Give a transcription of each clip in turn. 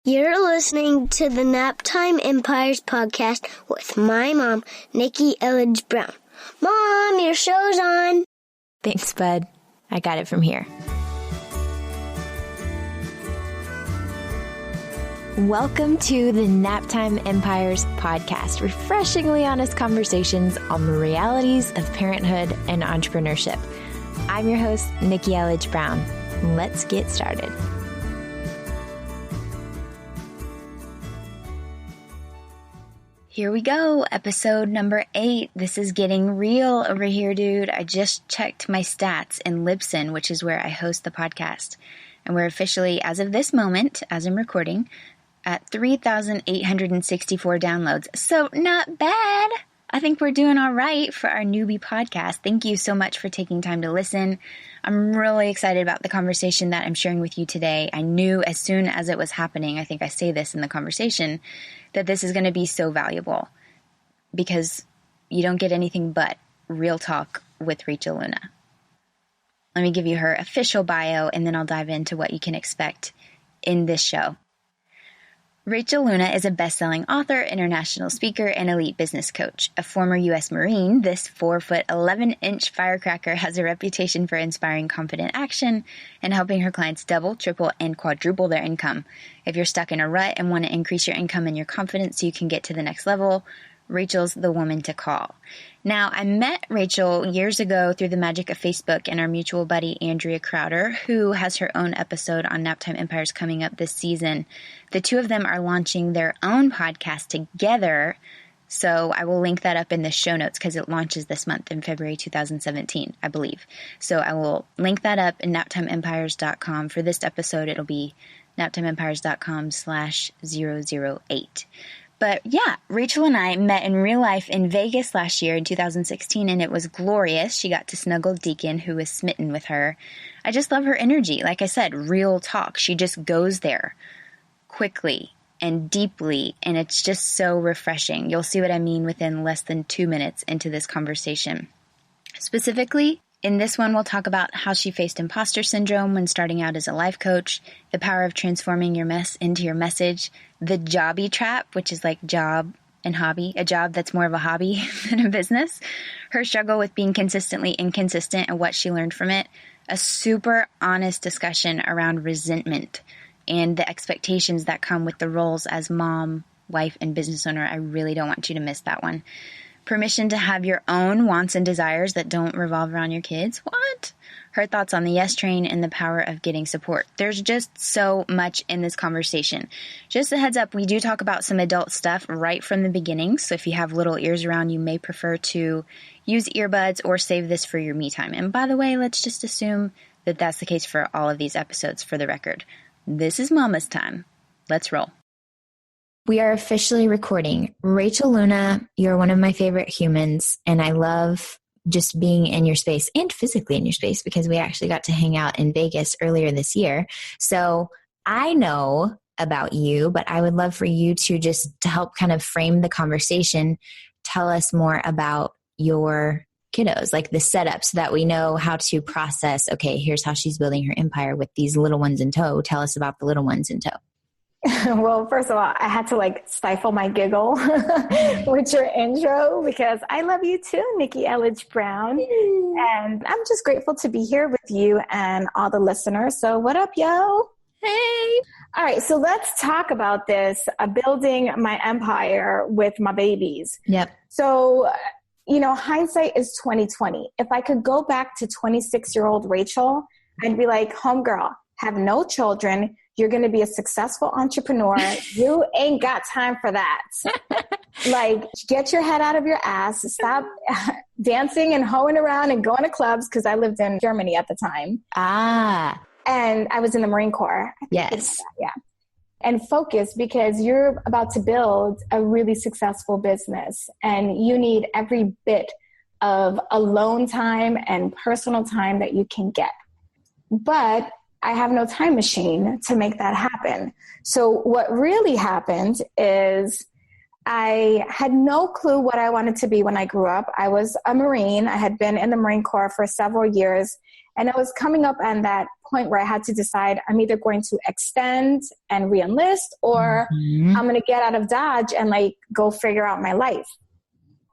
You're listening to the Naptime Empires podcast with my mom, Nikki Elledge Brown. Mom, your show's on. Thanks, bud. I got it from here. Welcome to the Naptime Empires podcast, refreshingly honest conversations on the realities of parenthood and entrepreneurship. I'm your host, Nikki Elledge Brown. Let's get started. Here we go, episode number 8. This is getting real over here, dude. I just checked my stats in Libsyn, which is where I host the podcast. And we're officially, as of this moment, as I'm recording, at 3,864 downloads. So not bad. I think we're doing all right for our newbie podcast. Thank you so much for taking time to listen. I'm really excited about the conversation that I'm sharing with you today. I knew as soon as it was happening, I think I say this in the conversation, that this is going to be so valuable because you don't get anything but real talk with Rachel Luna. Let me give you her official bio and then I'll dive into what you can expect in this show. Rachel Luna is a best-selling author, international speaker, and elite business coach. A former U.S. Marine, this 4-foot, 11-inch firecracker has a reputation for inspiring confident action and helping her clients double, triple, and quadruple their income. If you're stuck in a rut and want to increase your income and your confidence so you can get to the next level, Rachel's the woman to call. Now, I met Rachel years ago through the magic of Facebook and our mutual buddy, Andrea Crowder, who has her own episode on Naptime Empires coming up this season. The two of them are launching their own podcast together, so I will link that up in the show notes because it launches this month in February 2017, I believe. So I will link that up in naptimeempires.com. For this episode, it'll be naptimeempires.com/008. But yeah, Rachel and I met in real life in Vegas last year in 2016, and it was glorious. She got to snuggle Deacon, who was smitten with her. I just love her energy. Like I said, real talk. She just goes there quickly and deeply, and it's just so refreshing. You'll see what I mean within less than 2 minutes into this conversation. Specifically, in this one, we'll talk about how she faced imposter syndrome when starting out as a life coach, the power of transforming your mess into your message, the jobby trap, which is like job and hobby, a job that's more of a hobby than a business, her struggle with being consistently inconsistent and what she learned from it, a super honest discussion around resentment and the expectations that come with the roles as mom, wife, and business owner. I really don't want you to miss that one. Permission to have your own wants and desires that don't revolve around your kids. What? Her thoughts on the yes train and the power of getting support. There's just so much in this conversation. Just a heads up, we do talk about some adult stuff right from the beginning. So if you have little ears around, you may prefer to use earbuds or save this for your me time. And by the way, let's just assume that that's the case for all of these episodes for the record. This is Mama's time. Let's roll. We are officially recording. Rachel Luna, you're one of my favorite humans, and I love just being in your space and physically in your space because we actually got to hang out in Vegas earlier this year. So I know about you, but I would love for you to just to help kind of frame the conversation, tell us more about your kiddos, like the setup so that we know how to process, okay, here's how she's building her empire with these little ones in tow. Tell us about the little ones in tow. Well, first of all, I had to stifle my giggle with your intro because I love you too, Nikki Elledge Brown. And I'm just grateful to be here with you and all the listeners. So what up, yo? Hey. All right. So let's talk about this, building my empire with my babies. Yep. So, hindsight is 20/20. If I could go back to 26-year-old Rachel, I'd be like, homegirl, have no children. You're going to be a successful entrepreneur. You ain't got time for that. Get your head out of your ass. Stop dancing and hoeing around and going to clubs because I lived in Germany at the time. And I was in the Marine Corps. Yes. Yeah. And focus because you're about to build a really successful business and you need every bit of alone time and personal time that you can get. But I have no time machine to make that happen. So what really happened is I had no clue what I wanted to be when I grew up. I was a Marine. I had been in the Marine Corps for several years, and I was coming up on that point where I had to decide I'm either going to extend and re-enlist, or I'm going to get out of Dodge and like go figure out my life.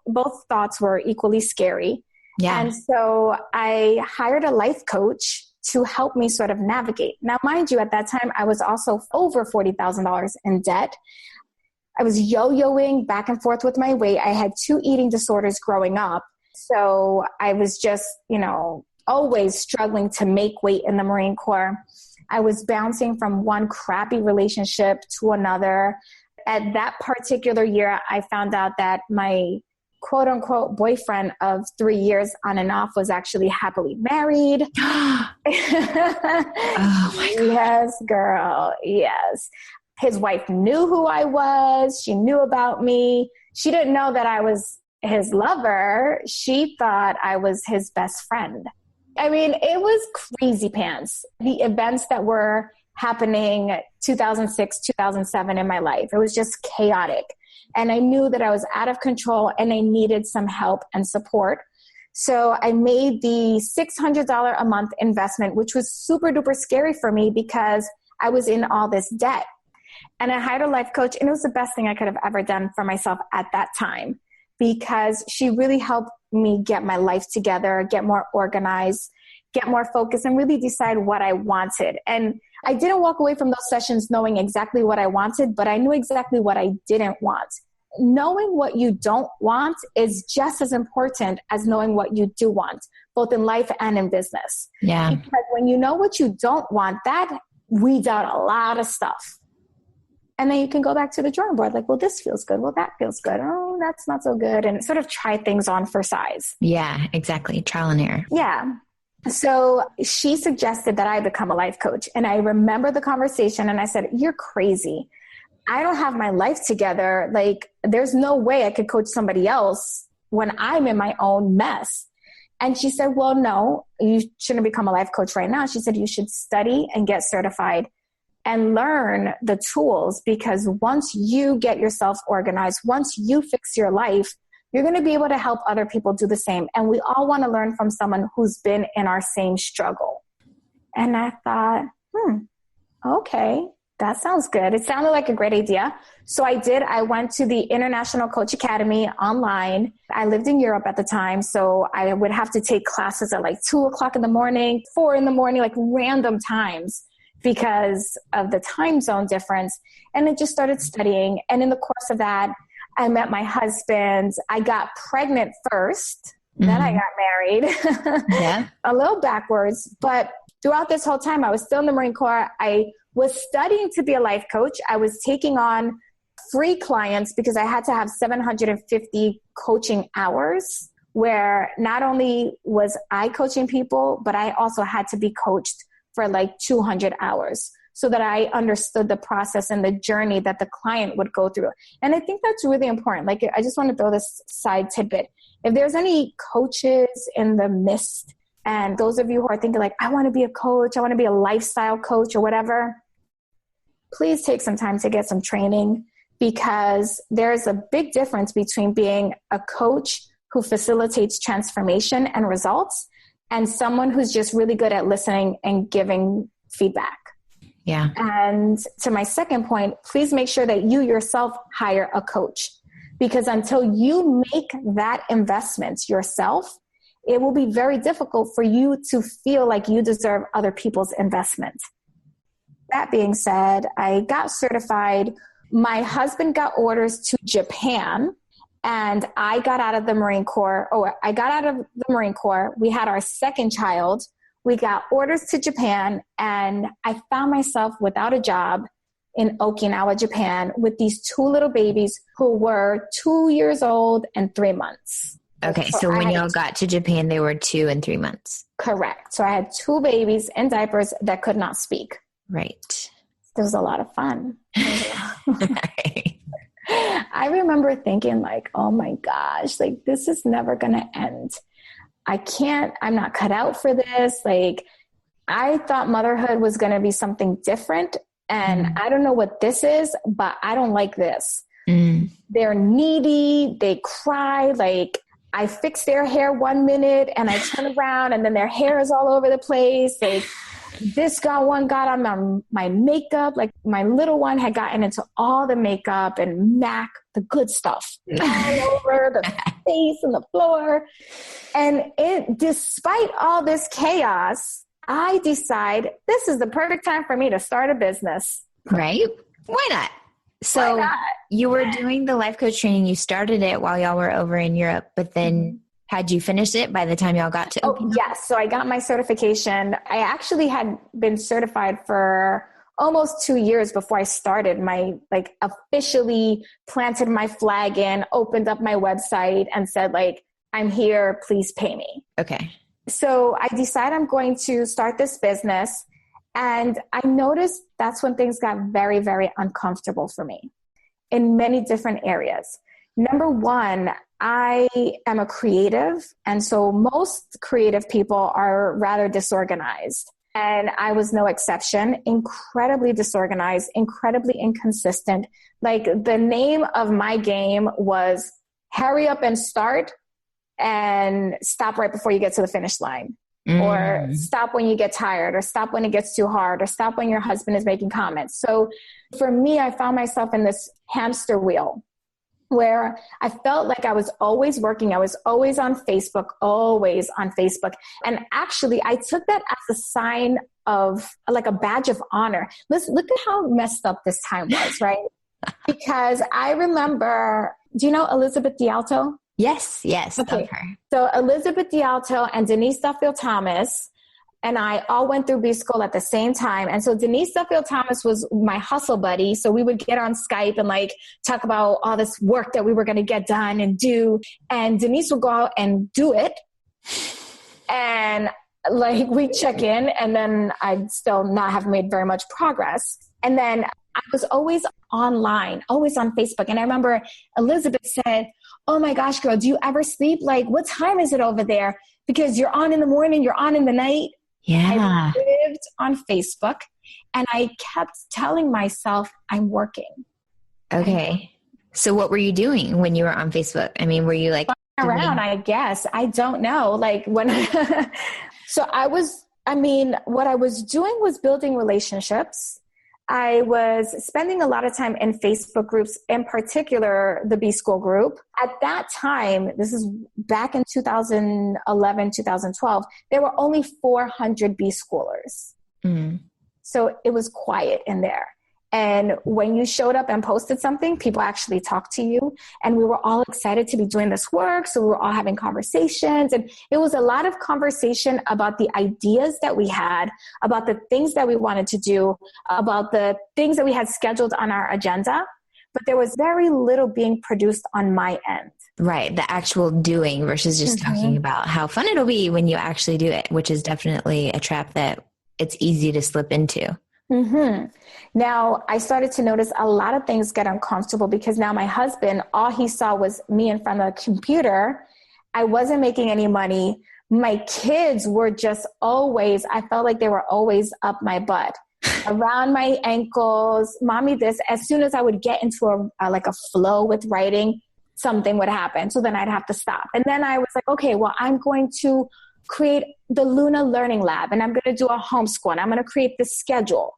Both thoughts were equally scary. Yeah. And so I hired a life coach to help me sort of navigate. Now, mind you, at that time, I was also over $40,000 in debt. I was yo-yoing back and forth with my weight. I had 2 eating disorders growing up. So I was just, always struggling to make weight in the Marine Corps. I was bouncing from one crappy relationship to another. At that particular year, I found out that my quote unquote boyfriend of 3 years on and off was actually happily married. Oh my God. Yes, girl. Yes. His wife knew who I was. She knew about me. She didn't know that I was his lover. She thought I was his best friend. I mean, it was crazy pants. The events that were happening 2006, 2007 in my life, it was just chaotic. And I knew that I was out of control and I needed some help and support. So I made the $600 a month investment, which was super duper scary for me because I was in all this debt. And I hired a life coach, and it was the best thing I could have ever done for myself at that time, because she really helped me get my life together, get more organized, get more focused, and really decide what I wanted. And I didn't walk away from those sessions knowing exactly what I wanted, but I knew exactly what I didn't want. Knowing what you don't want is just as important as knowing what you do want, both in life and in business. Yeah. Because when you know what you don't want, that weeds out a lot of stuff. And then you can go back to the drawing board, like, well, this feels good. Well, that feels good. Oh, that's not so good. And sort of try things on for size. Yeah, exactly. Trial and error. Yeah. So she suggested that I become a life coach. And I remember the conversation and I said, you're crazy. I don't have my life together. Like, there's no way I could coach somebody else when I'm in my own mess. And she said, well, no, you shouldn't become a life coach right now. She said, you should study and get certified and learn the tools, because once you get yourself organized, once you fix your life, you're going to be able to help other people do the same. And we all want to learn from someone who's been in our same struggle. And I thought, okay, that sounds good. It sounded like a great idea. So I did. I went to the International Coach Academy online. I lived in Europe at the time, so I would have to take classes at like 2:00 in the morning, 4 in the morning, like random times, because of the time zone difference. And I just started studying. And in the course of that, I met my husband. I got pregnant first. Then I got married. Yeah. A little backwards. But throughout this whole time, I was still in the Marine Corps. I was studying to be a life coach. I was taking on free clients because I had to have 750 coaching hours, where not only was I coaching people, but I also had to be coached for like 200 hours so that I understood the process and the journey that the client would go through. And I think that's really important. Like, I just want to throw this side tidbit. If there's any coaches in the midst, and those of you who are thinking like, I want to be a coach, I want to be a lifestyle coach or whatever, please take some time to get some training, because there's a big difference between being a coach who facilitates transformation and results and someone who's just really good at listening and giving feedback. Yeah. And to my second point, please make sure that you yourself hire a coach, because until you make that investment yourself, it will be very difficult for you to feel like you deserve other people's investment. That being said, I got certified. My husband got orders to Japan, and I got out of the Marine Corps. We had our second child. We got orders to Japan, and I found myself without a job in Okinawa, Japan, with these 2 little babies who were 2 years old and 3 months. Okay, so when y'all got to Japan, they were 2 and 3 months. Correct. So I had 2 babies in diapers that could not speak. Right. It was a lot of fun. I remember thinking like, oh my gosh, like this is never going to end. I'm not cut out for this. Like, I thought motherhood was going to be something different. And I don't know what this is, but I don't like this. They're needy. They cry. Like, I fix their hair 1 minute and I turn around and then their hair is all over the place. Like, one got on my makeup. Like my little one had gotten into all the makeup and MAC, the good stuff, all over the face and the floor. And despite all this chaos, I decide this is the perfect time for me to start a business. Right? Why not? So Why not? You were doing the life coach training. You started it while y'all were over in Europe, but then had you finished it by the time y'all got to Okinawa? Yes. So I got my certification. I actually had been certified for almost 2 years before I started officially planted my flag in, opened up my website and said I'm here, please pay me. Okay. So I decided I'm going to start this business. And I noticed that's when things got very, very uncomfortable for me in many different areas. Number one, I am a creative. And so most creative people are rather disorganized. And I was no exception, incredibly disorganized, incredibly inconsistent. Like the name of my game was hurry up and start and stop right before you get to the finish line. Or stop when you get tired, or stop when it gets too hard, or stop when your husband is making comments. So for me, I found myself in this hamster wheel where I felt like I was always working. I was always on Facebook. And actually, I took that as a sign of like a badge of honor. Look at how messed up this time was, right? Because I remember, do you know Elizabeth D'Alto? Yes. Okay. Of her. So Elizabeth D'Alto and Denise Duffield Thomas and I all went through B school at the same time. And so Denise Duffield Thomas was my hustle buddy. So we would get on Skype and talk about all this work that we were going to get done and do. And Denise would go out and do it. And we check in, and then I'd still not have made very much progress. And then I was always online, always on Facebook. And I remember Elizabeth said, "Oh my gosh, girl, do you ever sleep? What time is it over there? Because you're on in the morning, you're on in the night." Yeah. I lived on Facebook and I kept telling myself I'm working. Okay. So what were you doing when you were on Facebook? I mean, were you around, I guess. I don't know. So what I was doing was building relationships. I was spending a lot of time in Facebook groups, in particular, the B School group. At that time, this is back in 2011, 2012, there were only 400 B Schoolers. So it was quiet in there. And when you showed up and posted something, people actually talked to you. And we were all excited to be doing this work. So we were all having conversations. And it was a lot of conversation about the ideas that we had, about the things that we wanted to do, about the things that we had scheduled on our agenda. But there was very little being produced on my end. Right. The actual doing versus just talking about how fun it'll be when you actually do it, which is definitely a trap that it's easy to slip into. Now, I started to notice a lot of things get uncomfortable because now my husband, all he saw was me in front of the computer. I wasn't making any money. My kids were just always, I felt like they were always up my butt, around my ankles, mommy this. As soon as I would get into a flow with writing, something would happen. So then I'd have to stop. And then I was like, okay, well, I'm going to create the Luna Learning Lab, and I'm going to do a homeschool, and I'm going to create this schedule.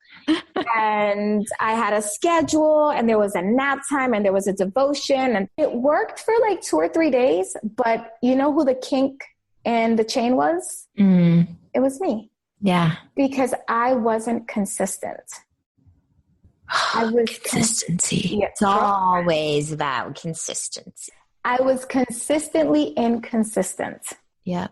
And I had a schedule, and there was a nap time, and there was a devotion, and it worked for 2 or 3 days. But you know who the kink in the chain was? It was me. Yeah. Because I wasn't consistent. I was consistency. It's always about consistency. I was consistently inconsistent. Yeah.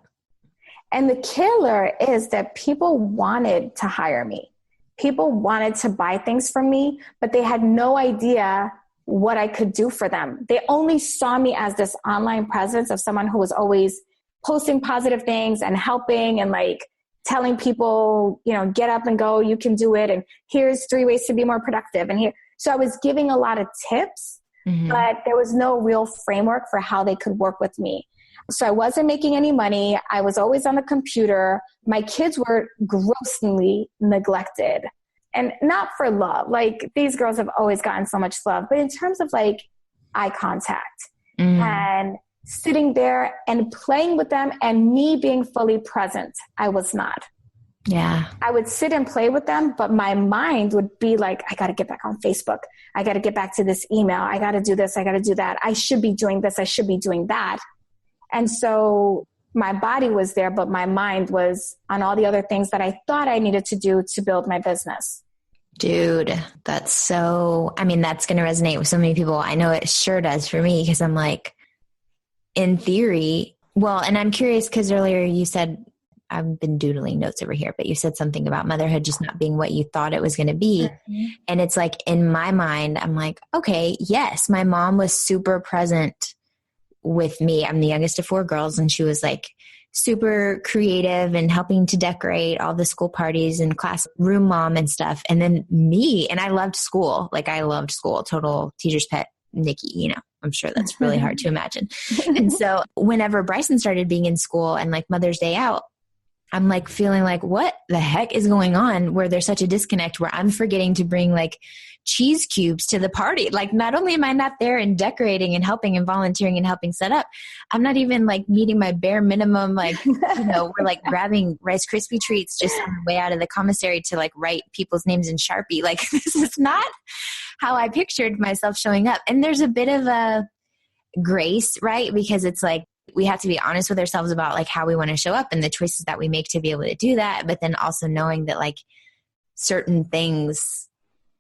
And the killer is that people wanted to hire me. People wanted to buy things from me, but they had no idea what I could do for them. They only saw me as this online presence of someone who was always posting positive things and helping and telling people, get up and go, you can do it. And here's 3 ways to be more productive. So I was giving a lot of tips, but there was no real framework for how they could work with me. So I wasn't making any money. I was always on the computer. My kids were grossly neglected, and not for love. These girls have always gotten so much love, but in terms of eye contact and sitting there and playing with them and me being fully present, I was not. Yeah. I would sit and play with them, but my mind would be like, I got to get back on Facebook. I got to get back to this email. I got to do this. I got to do that. I should be doing this. I should be doing that. And so my body was there, but my mind was on all the other things that I thought I needed to do to build my business. Dude, that's going to resonate with so many people. I know it sure does for me, because I'm like, in theory, well, and I'm curious because earlier you said, I've been doodling notes over here, but you said something about motherhood just not being what you thought it was going to be. Mm-hmm. And it's like, in my mind, I'm like, okay, yes, my mom was super present with me. I'm the youngest of 4 girls, and she was like super creative and helping to decorate all the school parties and class room mom and stuff. And then me, and I loved school. Like, I loved school, total teacher's pet, Nikki, you know, I'm sure that's really hard to imagine. And so whenever Bryson started being in school and like Mother's Day out, I'm like feeling like, what the heck is going on, where there's such a disconnect where I'm forgetting to bring like cheese cubes to the party. Like, not only am I not there and decorating and helping and volunteering and helping set up, I'm not even like meeting my bare minimum. Like, you know, we're like grabbing Rice Krispie treats just on the way out of the commissary to like write people's names in Sharpie. Like, this is not how I pictured myself showing up. And there's a bit of a grace, right? Because it's like, we have to be honest with ourselves about like how we want to show up and the choices that we make to be able to do that. But then also knowing that like certain things,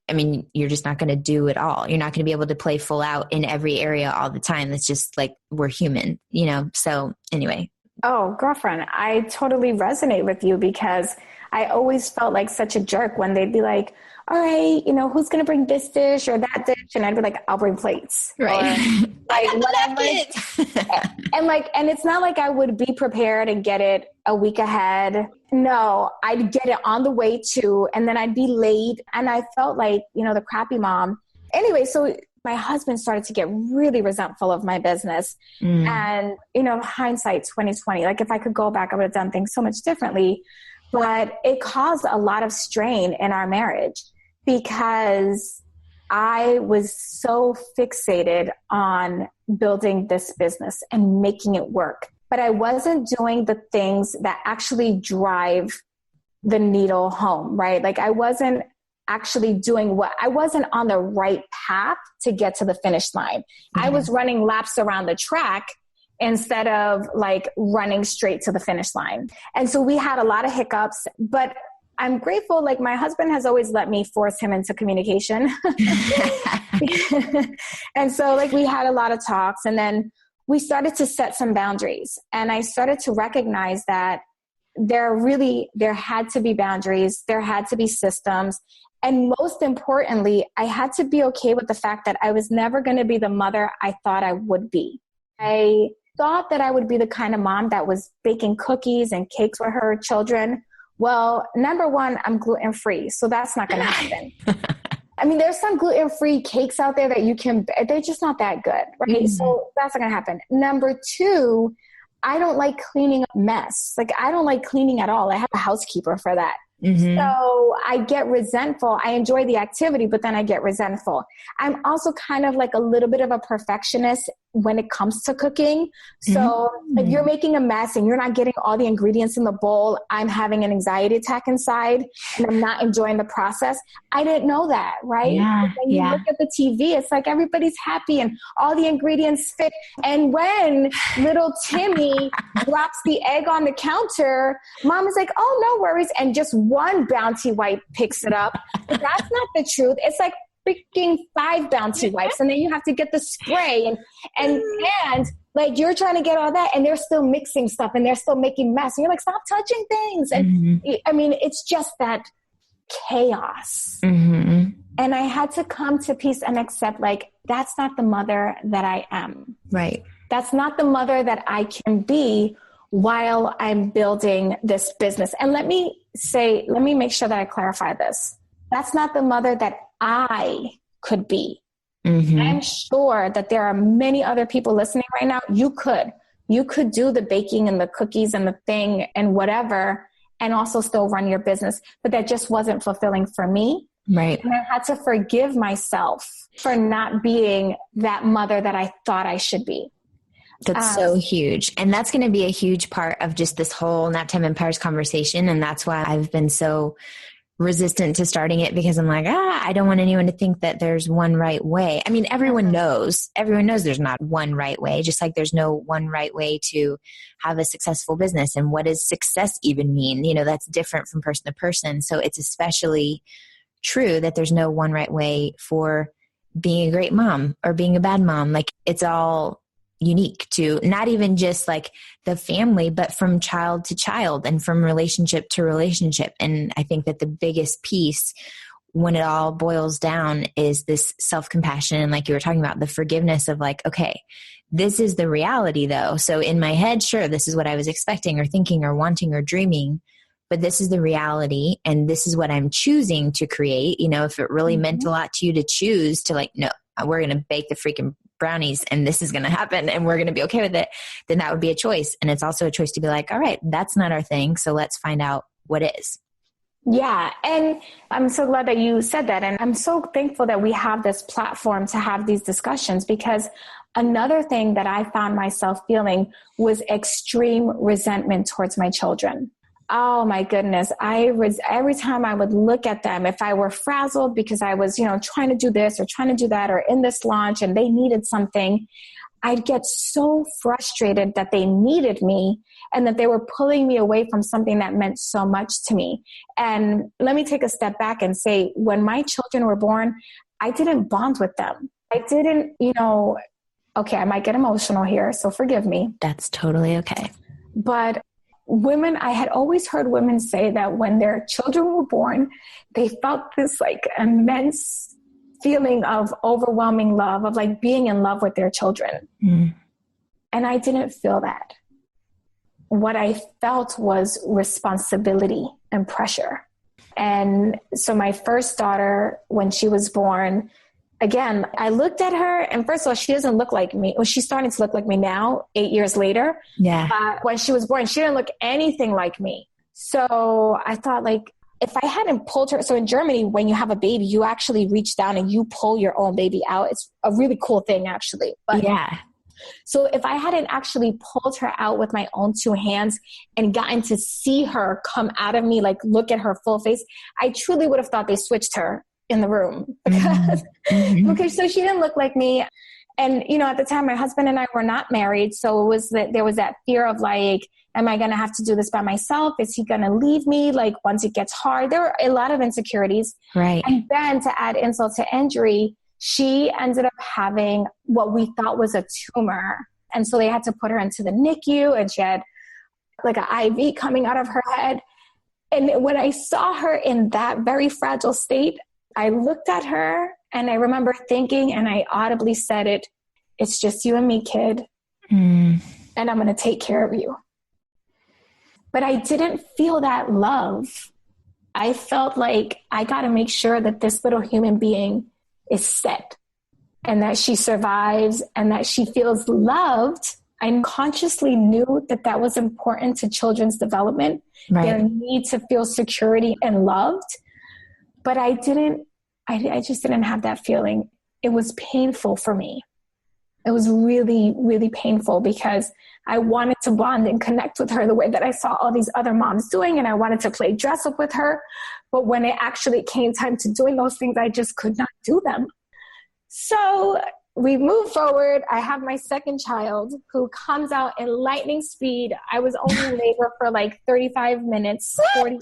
I mean, you're just not going to do it all. You're not going to be able to play full out in every area all the time. It's just like, we're human, you know? So anyway. Oh, girlfriend, I totally resonate with you, because I always felt like such a jerk when they'd be like, all right, you know, who's going to bring this dish or that dish? And I'd be like, I'll bring plates. Right. Or, like, whatever. And it's not like I would be prepared and get it a week ahead. No, I'd get it on the way to, and then I'd be late. And I felt like, you know, the crappy mom. Anyway, so my husband started to get really resentful of my business. And, you know, hindsight 2020, like if I could go back, I would have done things so much differently. But it caused a lot of strain in our marriage, because I was so fixated on building this business and making it work. But I wasn't doing the things that actually drive the needle home, right? Like, I wasn't actually I wasn't on the right path to get to the finish line. Mm-hmm. I was running laps around the track instead of like running straight to the finish line. And so we had a lot of hiccups, but I'm grateful. Like, my husband has always let me force him into communication. And so like we had a lot of talks, and then we started to set some boundaries, and I started to recognize that there had to be boundaries. There had to be systems. And most importantly, I had to be okay with the fact that I was never going to be the mother I thought I would be. I thought that I would be the kind of mom that was baking cookies and cakes for her children. Well, number one, I'm gluten-free, so that's not going to happen. I mean, there's some gluten-free cakes out there that they're just not that good, right? Mm-hmm. So that's not going to happen. Number two, I don't like cleaning up mess. Like, I don't like cleaning at all. I have a housekeeper for that. Mm-hmm. So I get resentful. I enjoy the activity, but then I get resentful. I'm also kind of like a little bit of a perfectionist when it comes to cooking. So if you're making a mess and you're not getting all the ingredients in the bowl, I'm having an anxiety attack inside and I'm not enjoying the process. I didn't know that, right? Yeah, when you look at the TV, it's like everybody's happy and all the ingredients fit. And when little Timmy drops the egg on the counter, mom is like, oh, no worries. And just one Bounty wipe picks it up. But that's not the truth. It's like freaking 5 Bounty wipes, and then you have to get the spray and like you're trying to get all that, and they're still mixing stuff and they're still making mess, and you're like, stop touching things. And I mean, it's just that chaos. And I had to come to peace and accept, like, that's not the mother that I am. Right. That's not the mother that I can be while I'm building this business. And let me make sure that I clarify this. That's not the mother that I could be. I'm sure that there are many other people listening right now. You could do the baking and the cookies and the thing and whatever, and also still run your business, but that just wasn't fulfilling for me. Right. And I had to forgive myself for not being that mother that I thought I should be. That's so huge. And that's going to be a huge part of just this whole Naptime Empires conversation. And that's why I've been so resistant to starting it, because I'm like, I don't want anyone to think that there's one right way. I mean, everyone knows there's not one right way, just like there's no one right way to have a successful business. And what does success even mean? You know, that's different from person to person. So it's especially true that there's no one right way for being a great mom or being a bad mom. Like, it's all unique to not even just like the family, but from child to child and from relationship to relationship. And I think that the biggest piece when it all boils down is this self-compassion. And like you were talking about, the forgiveness of like, okay, this is the reality though. So in my head, sure, this is what I was expecting or thinking or wanting or dreaming, but this is the reality. And this is what I'm choosing to create. You know, if it really meant a lot to you to choose to like, no, we're going to bake the freaking brownies and this is going to happen and we're going to be okay with it, then that would be a choice. And it's also a choice to be like, all right, that's not our thing. So let's find out what is. Yeah. And I'm so glad that you said that. And I'm so thankful that we have this platform to have these discussions, because another thing that I found myself feeling was extreme resentment towards my children. Oh my goodness. Every time I would look at them, if I were frazzled because I was, trying to do this or trying to do that or in this launch and they needed something, I'd get so frustrated that they needed me and that they were pulling me away from something that meant so much to me. And let me take a step back and say, when my children were born, I didn't bond with them. I didn't, okay, I might get emotional here, so forgive me. That's totally okay. But I had always heard women say that when their children were born, they felt this like immense feeling of overwhelming love, of like being in love with their children. And I didn't feel that. What I felt was responsibility and pressure. And so my first daughter, when she was born, again, I looked at her and first of all, she doesn't look like me. Well, she's starting to look like me now, 8 years later. Yeah. But when she was born, she didn't look anything like me. So I thought like, if I hadn't pulled her, so in Germany, when you have a baby, you actually reach down and you pull your own baby out. It's a really cool thing actually. But yeah. So if I hadn't actually pulled her out with my own two hands and gotten to see her come out of me, like look at her full face, I truly would have thought they switched her in the room because so she didn't look like me. And, at the time my husband and I were not married. So there was that fear of like, am I going to have to do this by myself? Is he going to leave me? Like once it gets hard, there were a lot of insecurities. Right. And then to add insult to injury, she ended up having what we thought was a tumor. And so they had to put her into the NICU and she had like an IV coming out of her head. And when I saw her in that very fragile state, I looked at her and I remember thinking, and I audibly said it, it's just you and me, kid. And I'm going to take care of you. But I didn't feel that love. I felt like I got to make sure that this little human being is set and that she survives and that she feels loved. I consciously knew that that was important to children's development, their need to feel security and loved. But I just didn't have that feeling. It was painful for me. It was really, really painful because I wanted to bond and connect with her the way that I saw all these other moms doing. And I wanted to play dress up with her. But when it actually came time to doing those things, I just could not do them. So we moved forward. I have my second child who comes out in lightning speed. I was only in labor for like 35 minutes, 40.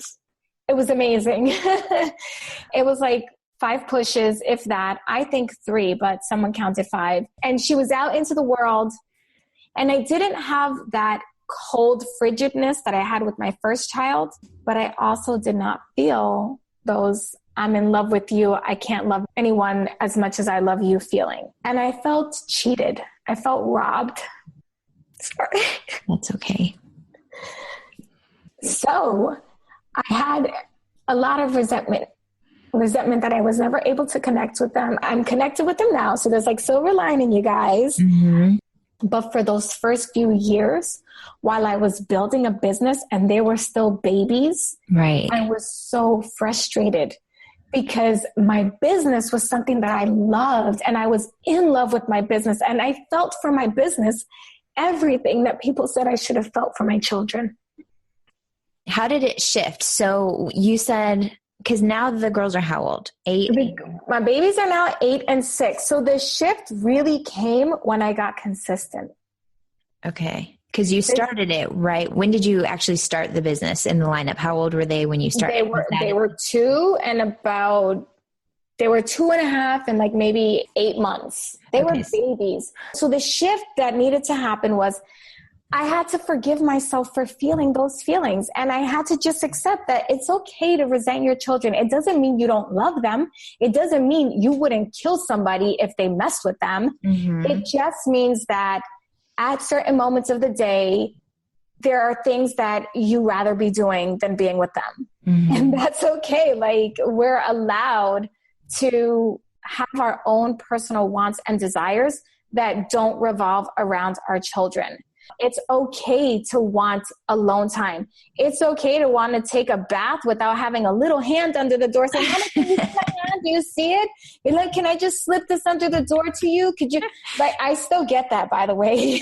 It was amazing. It was like 5 pushes, if that. I think 3, but someone counted 5. And she was out into the world. And I didn't have that cold frigidness that I had with my first child, but I also did not feel those I'm in love with you, I can't love anyone as much as I love you feeling. And I felt cheated. I felt robbed. Sorry. That's okay. So I had a lot of resentment that I was never able to connect with them. I'm connected with them now. So there's like silver lining, you guys. But for those first few years, while I was building a business and they were still babies, I was so frustrated because my business was something that I loved and I was in love with my business. And I felt for my business everything that people said I should have felt for my children. How did it shift? So you said, because now the girls are how old? 8? My babies are now 8 and 6. So the shift really came when I got consistent. Okay. Because you started it, right? When did you actually start the business in the lineup? How old were they when you started? They were 2 and they were 2.5 and like maybe 8 months. They were babies. So the shift that needed to happen was I had to forgive myself for feeling those feelings. And I had to just accept that it's okay to resent your children. It doesn't mean you don't love them. It doesn't mean you wouldn't kill somebody if they messed with them. Mm-hmm. It just means that at certain moments of the day, there are things that you rather be doing than being with them. Mm-hmm. And that's okay. Like, we're allowed to have our own personal wants and desires that don't revolve around our children. It's okay to want alone time. It's okay to want to take a bath without having a little hand under the door saying, "Mama, can you see my hand? Do you see it?" You're like, "Can I just slip this under the door to you? Could you?" Like, I still get that, by the way.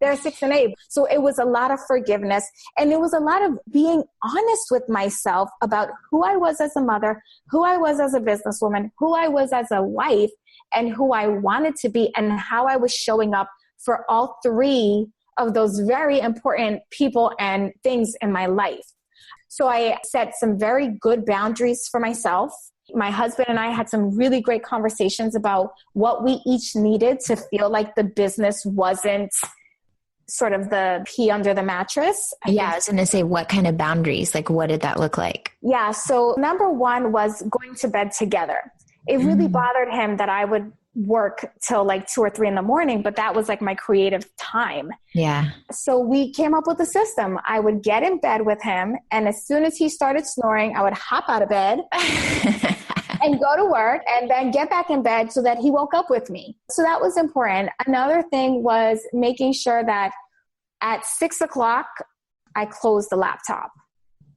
They're 6 and 8. So it was a lot of forgiveness. And it was a lot of being honest with myself about who I was as a mother, who I was as a businesswoman, who I was as a wife, and who I wanted to be, and how I was showing up for all 3 of those very important people and things in my life. So I set some very good boundaries for myself. My husband and I had some really great conversations about what we each needed to feel like the business wasn't sort of the pee under the mattress. I was going to say, what kind of boundaries? Like, what did that look like? Yeah. So number 1 was going to bed together. It really bothered him that I would work till like 2 or 3 in the morning, but that was like my creative time. Yeah. So we came up with a system. I would get in bed with him, and as soon as he started snoring, I would hop out of bed and go to work and then get back in bed so that he woke up with me. So that was important. Another thing was making sure that at 6 o'clock, I closed the laptop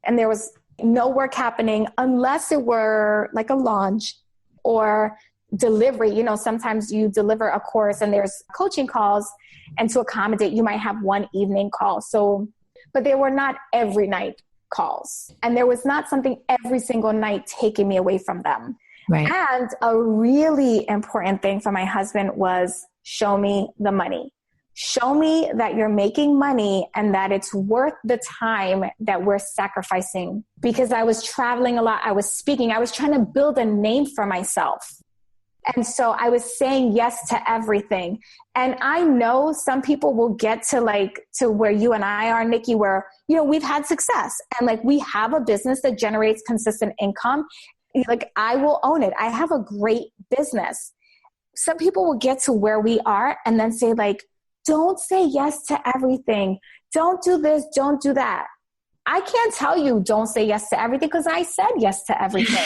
and there was no work happening unless it were like a launch or delivery. You know, sometimes you deliver a course and there's coaching calls, and to accommodate, you might have one evening call. So, but they were not every night calls. And there was not something every single night taking me away from them. Right. And a really important thing for my husband was show me the money. Show me that you're making money and that it's worth the time that we're sacrificing. Because I was traveling a lot. I was speaking. I was trying to build a name for myself. And so I was saying yes to everything. And I know some people will get to where you and I are, Nikki, where, you know, we've had success and like we have a business that generates consistent income. Like, I will own it. I have a great business. Some people will get to where we are and then say like, don't say yes to everything. Don't do this. Don't do that. I can't tell you don't say yes to everything because I said yes to everything.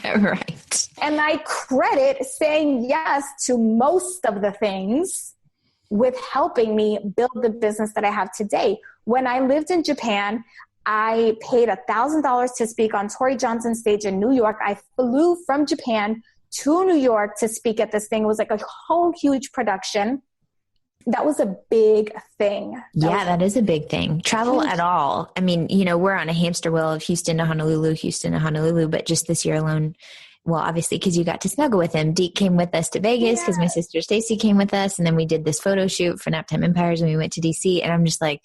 Right. And I credit saying yes to most of the things with helping me build the business that I have today. When I lived in Japan, I paid $1,000 to speak on Tori Johnson's stage in New York. I flew from Japan to New York to speak at this thing. It was like a whole huge production. That was a big thing. That is a big thing. Travel at all. I mean, you know, we're on a hamster wheel of Houston to Honolulu, but just this year alone, well, obviously, because you got to snuggle with him. Deke came with us to Vegas because my sister Stacy came with us. And then we did this photo shoot for Naptime Empires and we went to DC. And I'm just like,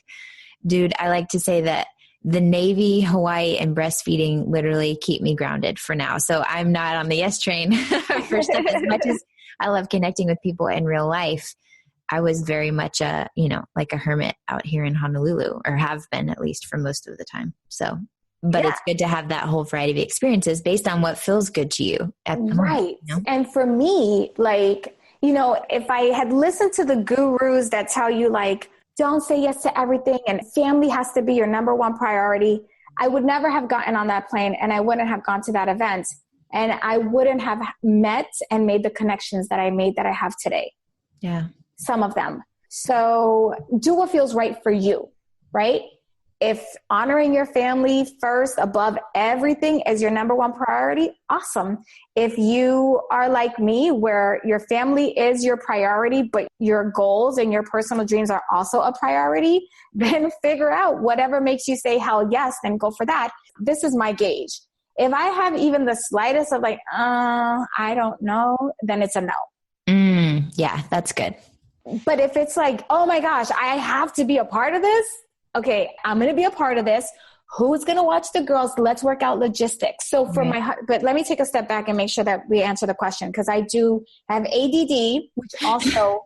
dude, I like to say that the Navy, Hawaii, and breastfeeding literally keep me grounded for now. So I'm not on the yes train for stuff. As much as I love connecting with people in real life, I was very much like a hermit out here in Honolulu, or have been at least for most of the time. So, but it's good to have that whole variety of experiences based on what feels good to you at the moment. You know? And for me, like, you know, if I had listened to the gurus that tell you like, don't say yes to everything and family has to be your number one priority, I would never have gotten on that plane and I wouldn't have gone to that event and I wouldn't have met and made the connections that I made that I have today. Yeah. Some of them. So do what feels right for you, right? If honoring your family first above everything is your number one priority, awesome. If you are like me, where your family is your priority, but your goals and your personal dreams are also a priority, then figure out whatever makes you say hell yes, then go for that. This is my gauge. If I have even the slightest of like, I don't know, then it's a no. Yeah, that's good. But if it's like, oh my gosh, I have to be a part of this. Okay, I'm going to be a part of this. Who's going to watch the girls? Let's work out logistics. So for but let me take a step back and make sure that we answer the question, because I do have ADD, which also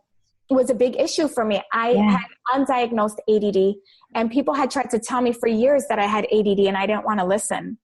was a big issue for me. I had undiagnosed ADD, and people had tried to tell me for years that I had ADD, and I didn't want to listen.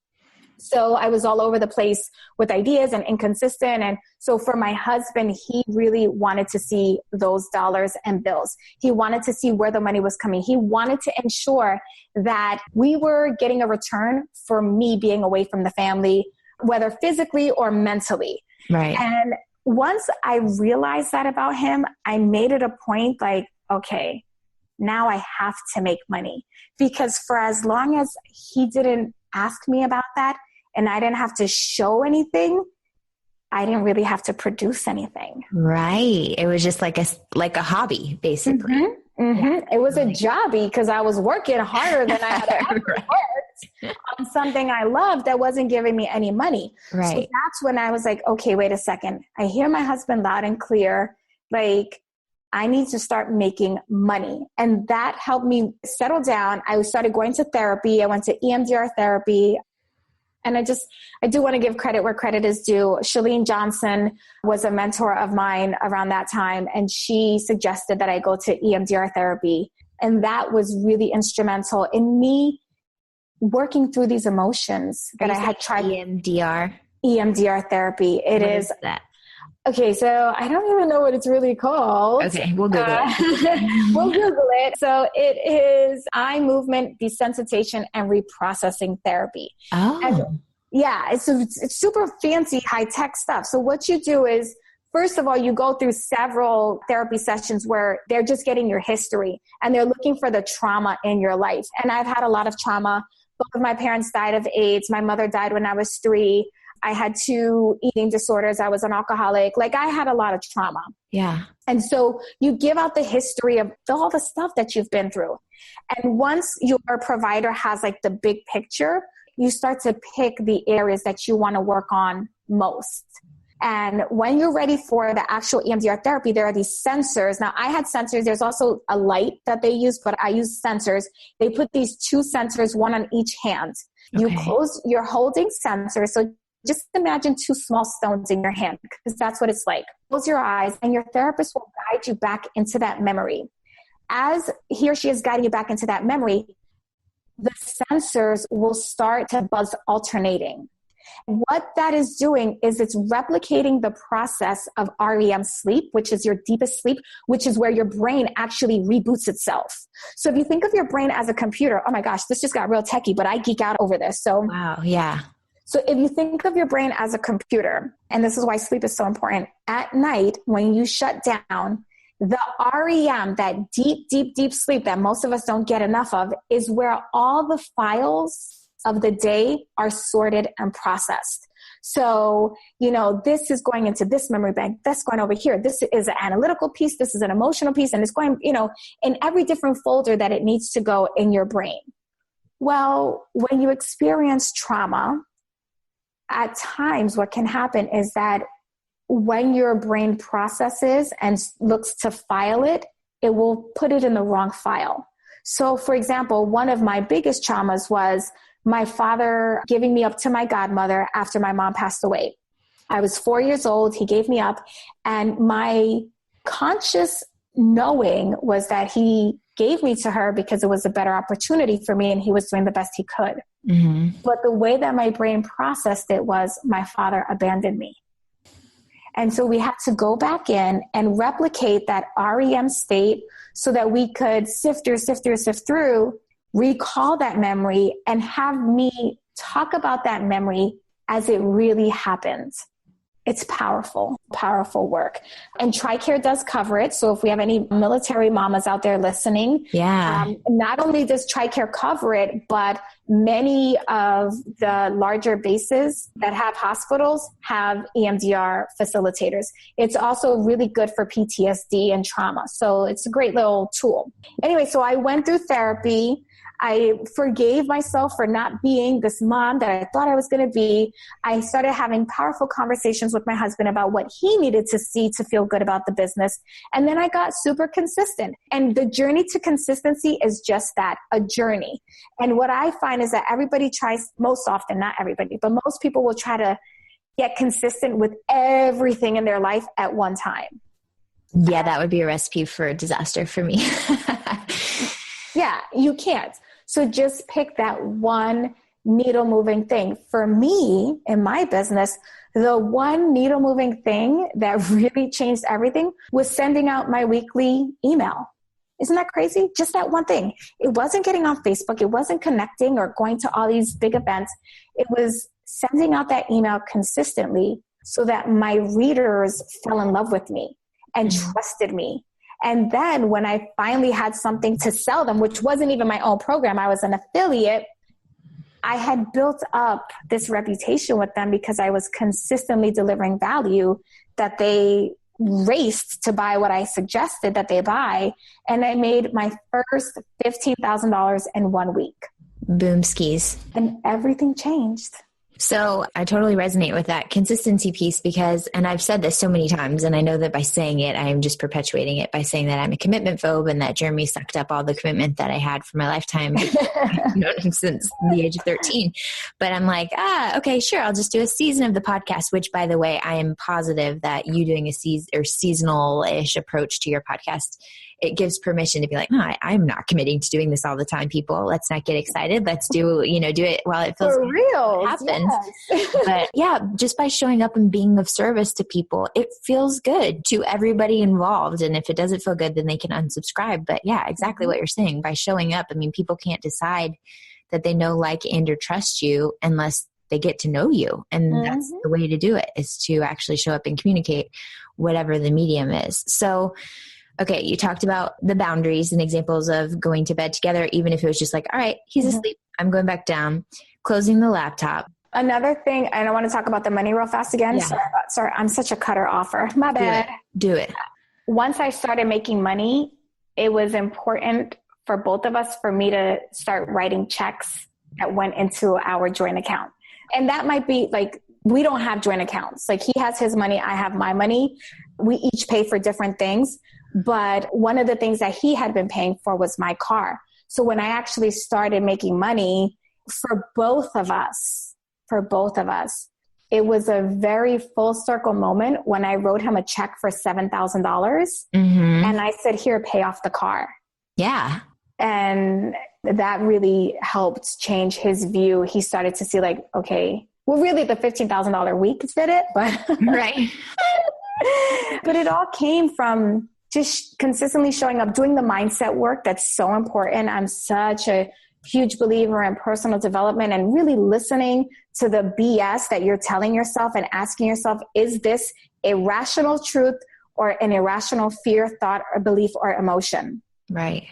So I was all over the place with ideas and inconsistent. And so for my husband, he really wanted to see those dollars and bills. He wanted to see where the money was coming. He wanted to ensure that we were getting a return for me being away from the family, whether physically or mentally. Right. And once I realized that about him, I made it a point like, okay, now I have to make money. Because for as long as he didn't ask me about that and I didn't have to show anything, I didn't really have to produce anything. Right. It was just like a hobby, basically. Mm-hmm. Mm-hmm. Yeah. It was a jobby because I was working harder than I had ever worked on something I loved that wasn't giving me any money. Right. So that's when I was like, okay, wait a second. I hear my husband loud and clear. Like, I need to start making money. And that helped me settle down. I started going to therapy. I went to EMDR therapy. And I do want to give credit where credit is due. Shalene Johnson was a mentor of mine around that time, and she suggested that I go to EMDR therapy. And that was really instrumental in me working through these emotions that I had tried. EMDR therapy. What is that? Okay, so I don't even know what it's really called. Okay, we'll Google it. We'll Google it. So it is eye movement desensitization and reprocessing therapy. Oh. And yeah, it's super fancy, high-tech stuff. So what you do is, first of all, you go through several therapy sessions where they're just getting your history and they're looking for the trauma in your life. And I've had a lot of trauma. Both of my parents died of AIDS. My mother died when I was 3. I had 2 eating disorders. I was an alcoholic. Like, I had a lot of trauma. Yeah. And so you give out the history of all the stuff that you've been through. And once your provider has like the big picture, you start to pick the areas that you want to work on most. And when you're ready for the actual EMDR therapy, there are these sensors. Now, I had sensors. There's also a light that they use, but I use sensors. They put these 2 sensors, one on each hand. Okay. You're holding sensors. So just imagine 2 small stones in your hand, because that's what it's like. Close your eyes, and your therapist will guide you back into that memory. As he or she is guiding you back into that memory, the sensors will start to buzz alternating. What that is doing is it's replicating the process of REM sleep, which is your deepest sleep, which is where your brain actually reboots itself. So if you think of your brain as a computer, oh my gosh, this just got real techie, but I geek out over this. So wow, yeah. So if you think of your brain as a computer, and this is why sleep is so important, at night when you shut down, the REM, that deep, deep, deep sleep that most of us don't get enough of, is where all the files of the day are sorted and processed. So, this is going into this memory bank, that's going over here. This is an analytical piece, this is an emotional piece, and it's going, in every different folder that it needs to go in your brain. Well, when you experience trauma, at times what can happen is that when your brain processes and looks to file it, it will put it in the wrong file. So, for example, one of my biggest traumas was my father giving me up to my godmother after my mom passed away. I was 4 years old. He gave me up. And my conscious knowing was that he gave me to her because it was a better opportunity for me and he was doing the best he could. Mm-hmm. But the way that my brain processed it was my father abandoned me. And so we had to go back in and replicate that REM state so that we could sift through, recall that memory, and have me talk about that memory as it really happened. It's powerful, powerful work. And TRICARE does cover it. So if we have any military mamas out there listening, not only does TRICARE cover it, but many of the larger bases that have hospitals have EMDR facilitators. It's also really good for PTSD and trauma. So it's a great little tool. Anyway, so I went through therapy. I forgave myself for not being this mom that I thought I was going to be. I started having powerful conversations with my husband about what he needed to see to feel good about the business. And then I got super consistent. And the journey to consistency is just that, a journey. And what I find is that everybody tries, most often, not everybody, but most people will try to get consistent with everything in their life at one time. Yeah, that would be a recipe for a disaster for me. Yeah, you can't. So just pick that one needle moving thing. For me, in my business, the one needle moving thing that really changed everything was sending out my weekly email. Isn't that crazy? Just that one thing. It wasn't getting on Facebook. It wasn't connecting or going to all these big events. It was sending out that email consistently so that my readers fell in love with me and trusted me. And then when I finally had something to sell them, which wasn't even my own program, I was an affiliate, I had built up this reputation with them because I was consistently delivering value that they raced to buy what I suggested that they buy. And I made my first $15,000 in 1 week. Boom skis. And everything changed. So I totally resonate with that consistency piece because, and I've said this so many times, and I know that by saying it, I am just perpetuating it by saying that I'm a commitment phobe and that Jeremy sucked up all the commitment that I had for my lifetime. I've known him since the age of 13. But I'm like, okay, sure. I'll just do a season of the podcast, which by the way, I am positive that you doing a seasonal-ish approach to your podcast, it gives permission to be like, no, I'm not committing to doing this all the time, people. Let's not get excited. Let's do it while it feels for real. It happens. Yes. But yeah, just by showing up and being of service to people, it feels good to everybody involved. And if it doesn't feel good, then they can unsubscribe. But yeah, exactly what you're saying. By showing up, I mean, people can't decide that they know, like, and or trust you unless they get to know you. And that's the way to do it, is to actually show up and communicate whatever the medium is. So okay, you talked about the boundaries and examples of going to bed together, even if it was just like, all right, he's asleep, I'm going back down, closing the laptop. Another thing, and I want to talk about the money real fast again. Yeah. Sorry, I'm such a cutter offer. My bad. Do it. Once I started making money, it was important for both of us for me to start writing checks that went into our joint account. And that might be like, we don't have joint accounts. Like, he has his money, I have my money. We each pay for different things. But one of the things that he had been paying for was my car. So when I actually started making money for both of us, it was a very full circle moment when I wrote him a check for $7,000 and I said, here, pay off the car. Yeah. And that really helped change his view. He started to see like, okay, well, really the $15,000 week did it, but right. But it all came from just consistently showing up, doing the mindset work that's so important. I'm such a huge believer in personal development and really listening to the BS that you're telling yourself and asking yourself, is this a rational truth or an irrational fear, thought, or belief or emotion? Right.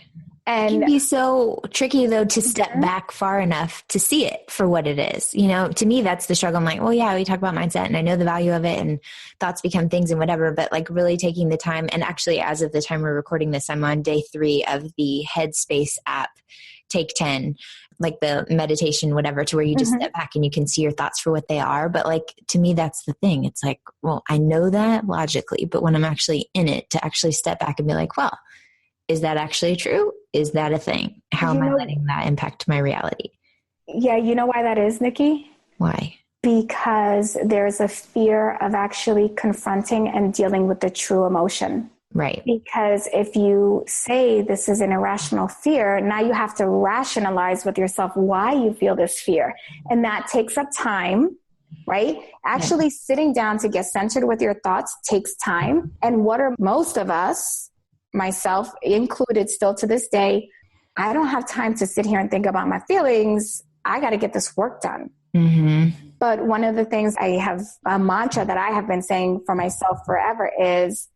And it can be so tricky, though, to step back far enough to see it for what it is. You know, to me, that's the struggle. I'm like, well, yeah, we talk about mindset and I know the value of it and thoughts become things and whatever, but like really taking the time. And actually, as of the time we're recording this, I'm on day 3 of the Headspace app, Take 10, like the meditation, whatever, to where you just step back and you can see your thoughts for what they are. But like, to me, that's the thing. It's like, well, I know that logically, but when I'm actually in it, to actually step back and be like, well, is that actually true? Is that a thing? How am I letting that impact my reality? Yeah, you know why that is, Nikki? Why? Because there's a fear of actually confronting and dealing with the true emotion. Right. Because if you say this is an irrational fear, now you have to rationalize with yourself why you feel this fear. And that takes up time, right? Actually sitting down to get centered with your thoughts takes time. And what are most of us, myself included still to this day, I don't have time to sit here and think about my feelings. I got to get this work done. But one of the things I have, a mantra that I have been saying for myself forever is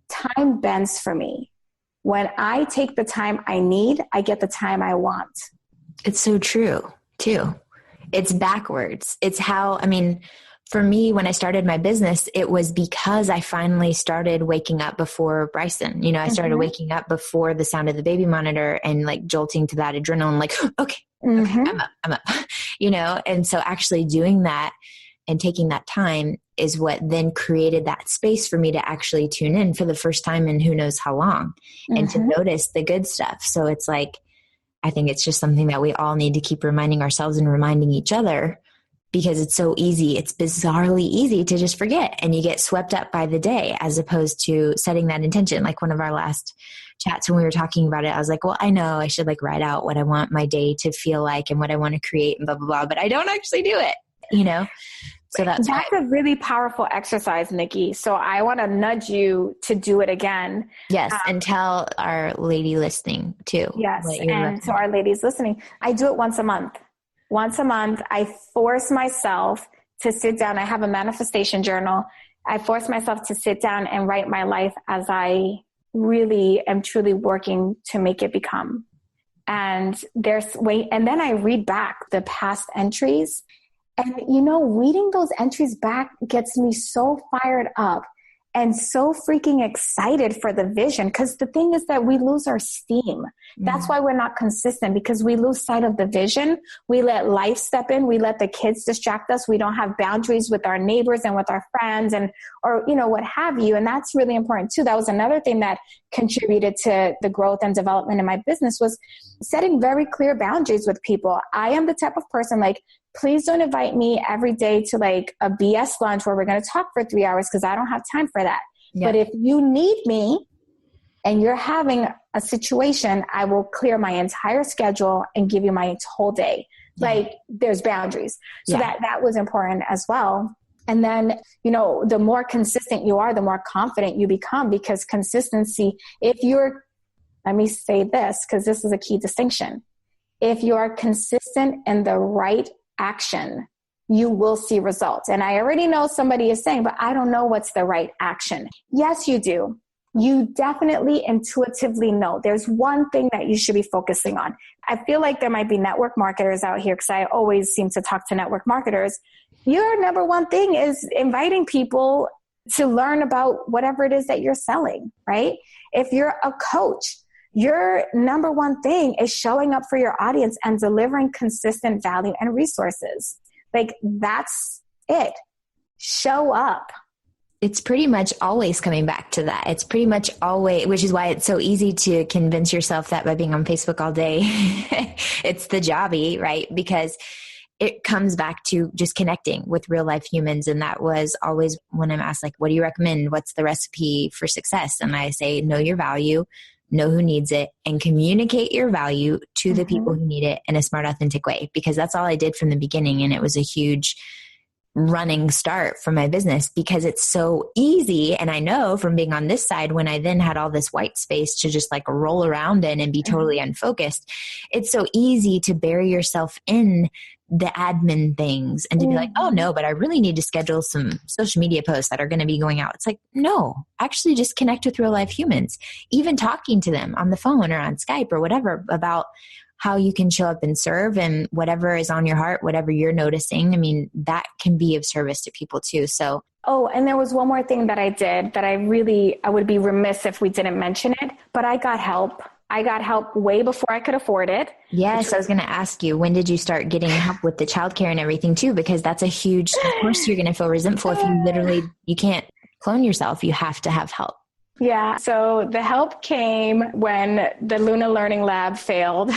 time bends for me. When I take the time I need, I get the time I want. It's so true too. It's backwards. It's how, I mean, for me, when I started my business, it was because I finally started waking up before Bryson. You know, I started waking up before the sound of the baby monitor and like jolting to that adrenaline, like, okay, I'm up, you know? And so actually doing that and taking that time is what then created that space for me to actually tune in for the first time in who knows how long and to notice the good stuff. So it's like, I think it's just something that we all need to keep reminding ourselves and reminding each other, because it's so easy. It's bizarrely easy to just forget, and you get swept up by the day as opposed to setting that intention. Like one of our last chats when we were talking about it, I was like, well, I know I should like write out what I want my day to feel like and what I want to create and blah, blah, blah, but I don't actually do it, you know? So that's a really powerful exercise, Nikki. So I want to nudge you to do it again. Yes. And tell our lady listening too. Yes. And to our ladies listening, I do it once a month. Once a month, I force myself to sit down. I have a manifestation journal. I force myself to sit down and write my life as I really am truly working to make it become. And and then I read back the past entries. And, you know, reading those entries back gets me so fired up and so freaking excited for the vision. Because the thing is that we lose our steam. That's why we're not consistent, because we lose sight of the vision. We let life step in. We let the kids distract us. We don't have boundaries with our neighbors and with our friends or, you know, what have you. And that's really important too. That was another thing that contributed to the growth and development in my business, was setting very clear boundaries with people. I am the type of person, like, please don't invite me every day to like a BS lunch where we're going to talk for 3 hours, because I don't have time for that. Yeah. But if you need me and you're having a situation, I will clear my entire schedule and give you my whole day. Yeah. Like, there's boundaries. So that was important as well. And then, you know, the more consistent you are, the more confident you become, because consistency, let me say this, because this is a key distinction. If you are consistent in the right action, you will see results. And I already know somebody is saying, but I don't know what's the right action. Yes, you do. You definitely intuitively know. There's one thing that you should be focusing on. I feel like there might be network marketers out here, because I always seem to talk to network marketers. Your number one thing is inviting people to learn about whatever it is that you're selling, right? If you're a coach, your number one thing is showing up for your audience and delivering consistent value and resources. Like, that's it. Show up. It's pretty much always coming back to that. It's pretty much always, which is why it's so easy to convince yourself that by being on Facebook all day, it's the jobby, right? Because it comes back to just connecting with real life humans. And that was always when I'm asked, like, what do you recommend? What's the recipe for success? And I say, know your value, know who needs it, and communicate your value to the people who need it in a smart, authentic way. Because that's all I did from the beginning. And it was a huge running start for my business, because it's so easy. And I know from being on this side, when I then had all this white space to just like roll around in and be totally unfocused, it's so easy to bury yourself in the admin things and to be like, oh no, but I really need to schedule some social media posts that are going to be going out. It's like, no, actually just connect with real life humans, even talking to them on the phone or on Skype or whatever about how you can show up and serve, and whatever is on your heart, whatever you're noticing. I mean, that can be of service to people too. So, oh, and there was one more thing that I did that I would be remiss if we didn't mention it, but I got help. I got help way before I could afford it. Yes, I was going to ask you, when did you start getting help with the childcare and everything too? Because that's a huge, of course you're going to feel resentful if you can't clone yourself. You have to have help. Yeah. So the help came when the Luna Learning Lab failed.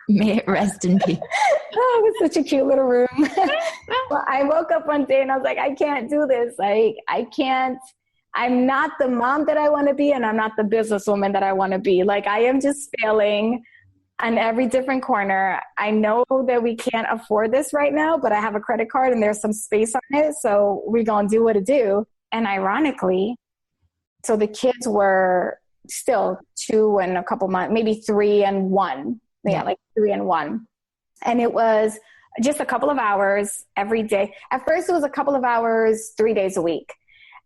May it rest in peace. Oh, it was such a cute little room. Well, I woke up one day and I was like, I can't do this. Like, I'm not the mom that I want to be, and I'm not the businesswoman that I want to be. Like, I am just failing on every different corner. I know that we can't afford this right now, but I have a credit card and there's some space on it. So we're going to do what to do. And ironically, so the kids were still 2 and a couple months, maybe 3 and 1. Yeah, like 3 and 1. And it was just a couple of hours every day. At first it was a couple of hours, 3 days a week.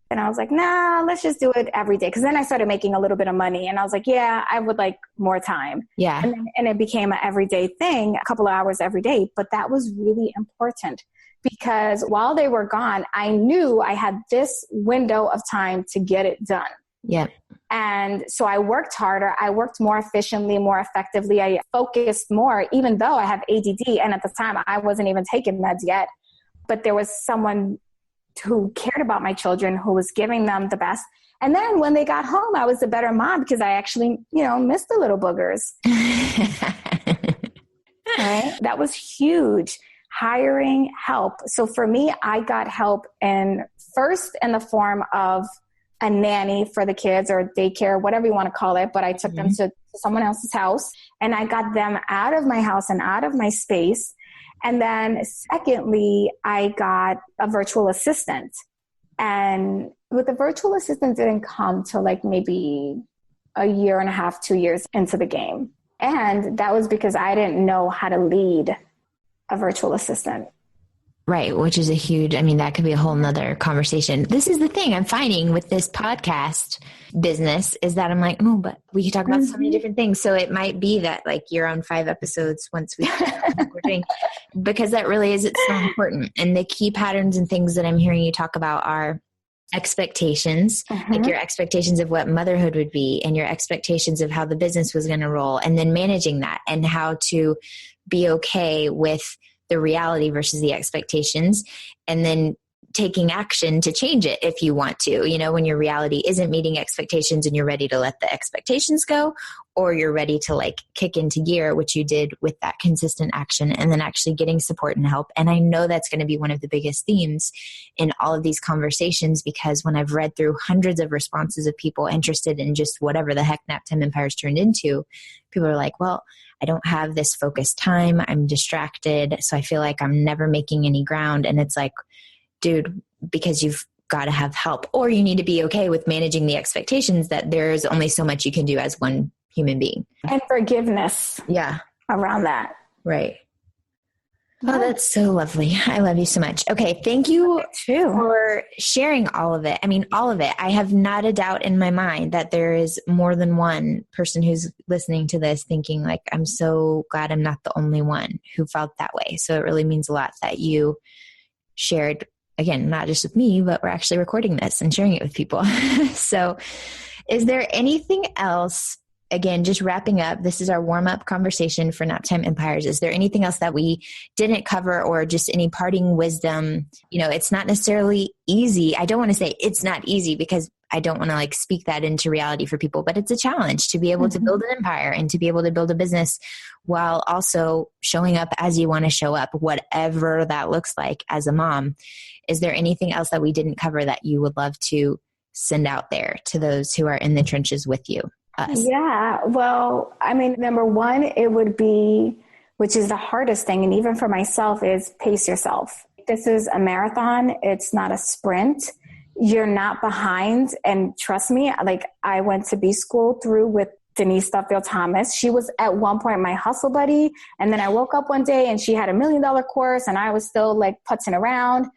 And I was like, nah, let's just do it every day. Cause then I started making a little bit of money and I was like, yeah, I would like more time. Yeah. And it became an everyday thing, a couple of hours every day. But that was really important because while they were gone, I knew I had this window of time to get it done. Yeah. And so I worked harder. I worked more efficiently, more effectively. I focused more, even though I have ADD. And at the time I wasn't even taking meds yet, but there was someone who cared about my children, who was giving them the best. And then when they got home, I was a better mom because I actually, missed the little boogers. Right? That was huge. Hiring help. So for me, I got help first in the form of a nanny for the kids or daycare, whatever you want to call it. But I took them to someone else's house and I got them out of my house and out of my space. And then secondly, I got a virtual assistant. And with the virtual assistant didn't come till like maybe a year and a half, 2 years into the game. And that was because I didn't know how to lead a virtual assistant. Right. Which is that could be a whole nother conversation. This is the thing I'm finding with this podcast business is that I'm like, oh, but we could talk about so many different things. So it might be that like you're on 5 episodes once we're doing, because that really is, it's so important. And the key patterns and things that I'm hearing you talk about are expectations, like your expectations of what motherhood would be and your expectations of how the business was going to roll, and then managing that and how to be okay with the reality versus the expectations, and then taking action to change it if you want to, when your reality isn't meeting expectations and you're ready to let the expectations go, or you're ready to like kick into gear, which you did with that consistent action, and then actually getting support and help. And I know that's going to be one of the biggest themes in all of these conversations, because when I've read through hundreds of responses of people interested in just whatever the heck Naptime Empires turned into, people are like, well, I don't have this focused time. I'm distracted. So I feel like I'm never making any ground. And it's like, dude, because you've got to have help, or you need to be okay with managing the expectations that there's only so much you can do as one human being. And forgiveness. Yeah. Around that. Right. Oh, that's so lovely. I love you so much. Okay. Thank you for sharing all of it. All of it. I have not a doubt in my mind that there is more than one person who's listening to this thinking like, I'm so glad I'm not the only one who felt that way. So it really means a lot that you shared, again, not just with me, but we're actually recording this and sharing it with people. So is there anything else? Again, just wrapping up, this is our warm-up conversation for Naptime Empires. Is there anything else that we didn't cover, or just any parting wisdom? It's not necessarily easy. I don't want to say it's not easy, because I don't want to like speak that into reality for people, but it's a challenge to be able to build an empire and to be able to build a business while also showing up as you want to show up, whatever that looks like as a mom. Is there anything else that we didn't cover that you would love to send out there to those who are in the trenches with you? Us. Yeah. Well, number one, it would be, which is the hardest thing, and even for myself, is pace yourself. This is a marathon. It's not a sprint. You're not behind. And trust me, like I went to B school through with Denise Duffield Thomas. She was at one point my hustle buddy. And then I woke up one day and she had $1 million course and I was still like putzing around.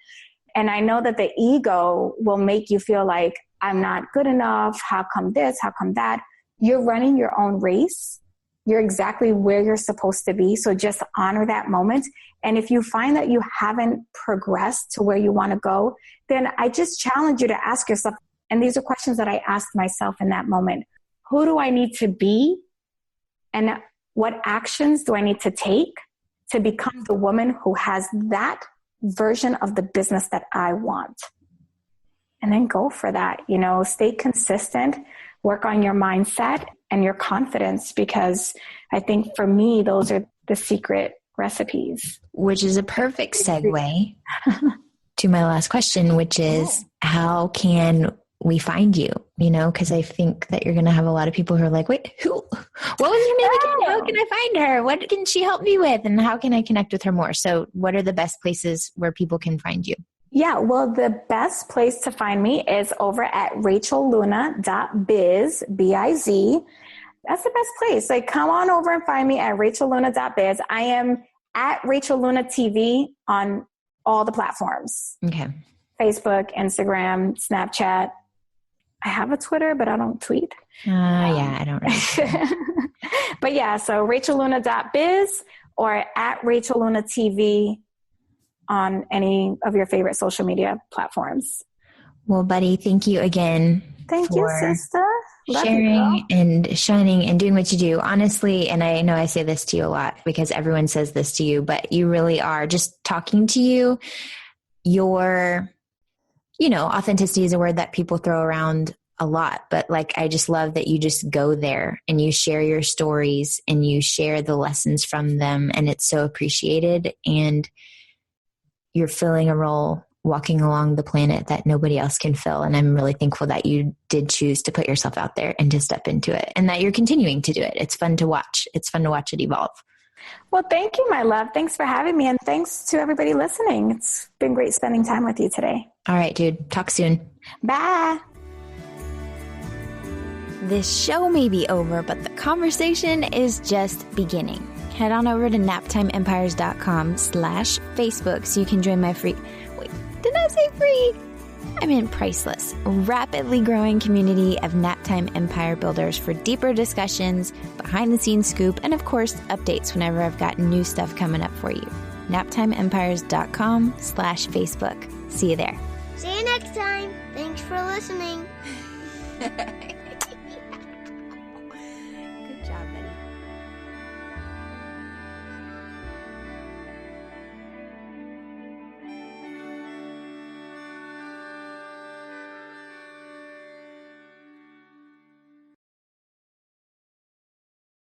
And I know that the ego will make you feel like I'm not good enough. How come this? How come that? You're running your own race. You're exactly where you're supposed to be. So just honor that moment. And if you find that you haven't progressed to where you want to go, then I just challenge you to ask yourself, and these are questions that I asked myself in that moment. Who do I need to be? And what actions do I need to take to become the woman who has that version of the business that I want? And then go for that. Stay consistent. Work on your mindset and your confidence, because I think for me, those are the secret recipes. Which is a perfect segue to my last question, which is how can we find you? Because I think that you're going to have a lot of people who are like, wait, what was your name again? How can I find her? What can she help me with? And how can I connect with her more? So what are the best places where people can find you? Yeah, well, the best place to find me is over at rachelluna.biz, B-I-Z. That's the best place. Like, come on over and find me at rachelluna.biz. I am at Rachel Luna TV on all the platforms. Okay. Facebook, Instagram, Snapchat. I have a Twitter, but I don't tweet. Yeah, I don't really. But yeah, so rachelluna.biz or at Rachel Luna TV on any of your favorite social media platforms. Well, buddy, thank you again. Thank you, sister. Love sharing and shining and doing what you do. Honestly, and I know I say this to you a lot because everyone says this to you, but you really are. Just talking to you, your, authenticity is a word that people throw around a lot, but like, I just love that you just go there and you share your stories and you share the lessons from them. And it's so appreciated. And you're filling a role walking along the planet that nobody else can fill. And I'm really thankful that you did choose to put yourself out there and to step into it and that you're continuing to do it. It's fun to watch. It's fun to watch it evolve. Well, thank you, my love. Thanks for having me. And thanks to everybody listening. It's been great spending time with you today. All right, dude. Talk soon. Bye. This show may be over, but the conversation is just beginning. Head on over to naptimeempires.com/Facebook so you can join my free... Wait, did I say free? I meant priceless, rapidly growing community of Naptime Empire builders for deeper discussions, behind-the-scenes scoop, and of course, updates whenever I've got new stuff coming up for you. naptimeempires.com/Facebook. See you there. See you next time. Thanks for listening.